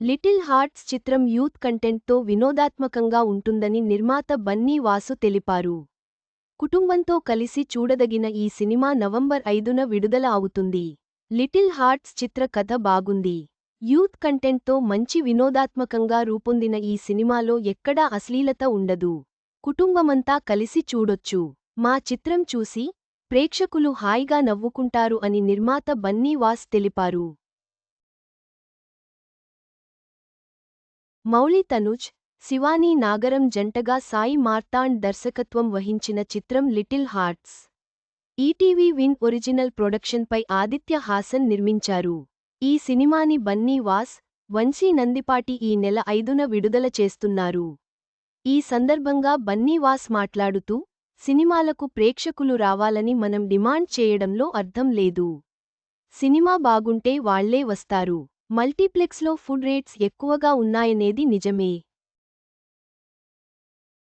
Little hearts చిత్రం youth కంటెంట్తో వినోదాత్మకంగా ఉంటుందని నిర్మాత బన్నీ వాసు తెలిపారు. కుటుంబంతో కలిసి చూడదగిన ఈ సినిమా నవంబర్ 5న విడుదల అవుతుంది. లిటిల్ హార్ట్స్ చిత్ర కథ బాగుంది. యూత్ కంటెంట్తో మంచి వినోదాత్మకంగా రూపొందిన ఈ సినిమాలో ఎక్కడా అశ్లీలత ఉండదు. కుటుంబమంతా కలిసి చూడొచ్చు. మా చిత్రం చూసి ప్రేక్షకులు హాయిగా నవ్వుకుంటారు అని నిర్మాత బన్నీ వాస్ తెలిపారు. మౌళి తనుజ్, శివానీ నాగరం జంటగా సాయి మార్తాండ్ దర్శకత్వం వహించిన చిత్రం little hearts. ETV win original ప్రొడక్షన్పై ఆదిత్య హాసన్ నిర్మించారు. ఈ సినిమాని బన్నీ వాస్, వంశీ నందిపాటి ఈ నెల 5న విడుదల చేస్తున్నారు. ఈ సందర్భంగా బన్నీ వాస్ మాట్లాడుతూ, సినిమాలకు ప్రేక్షకులు రావాలని మనం డిమాండ్ చేయడంలో అర్థం లేదు. సినిమా బాగుంటే వాళ్లే వస్తారు. మల్టీప్లెక్స్లో ఫుడ్ రేట్స్ ఎక్కువగా ఉన్నాయనేది నిజమే.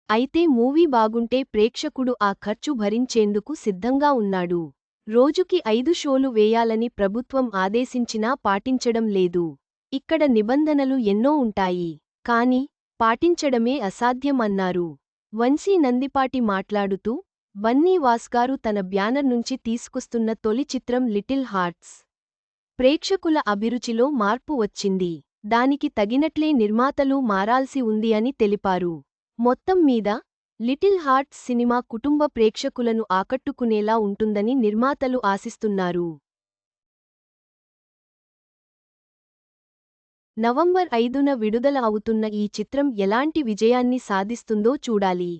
అయితే మూవీ బాగుంటే ప్రేక్షకుడు ఆ ఖర్చు భరించేందుకు సిద్ధంగా ఉన్నాడు. రోజుకి 5 షోలు వేయాలని ప్రభుత్వం ఆదేశించినా పాటించడం లేదు. ఇక్కడ నిబంధనలు ఎన్నో ఉంటాయి. కానీ పాటించడమే అసాధ్యం అన్నారు. వంశీ నందిపాటి మాట్లాడుతూ, బన్నీ వాస్గారు తన బ్యానర్ నుంచి తీసుకొస్తున్న తొలి చిత్రం లిటిల్ హార్ట్స్. ప్రేక్షకుల అభిరుచిలో మార్పు వచ్చింది. దానికి తగినట్లే నిర్మాతలు మారాల్సి ఉంది అని తెలిపారు. మొత్తం మీద లిటిల్ హార్ట్స్ సినిమా కుటుంబ ప్రేక్షకులను ఆకట్టుకునేలా ఉంటుందని నిర్మాతలు ఆశిస్తున్నారు. నవంబర్ 5న విడుదల అవుతున్న ఈ చిత్రం ఎలాంటి విజయాన్ని సాధిస్తుందో చూడాలి.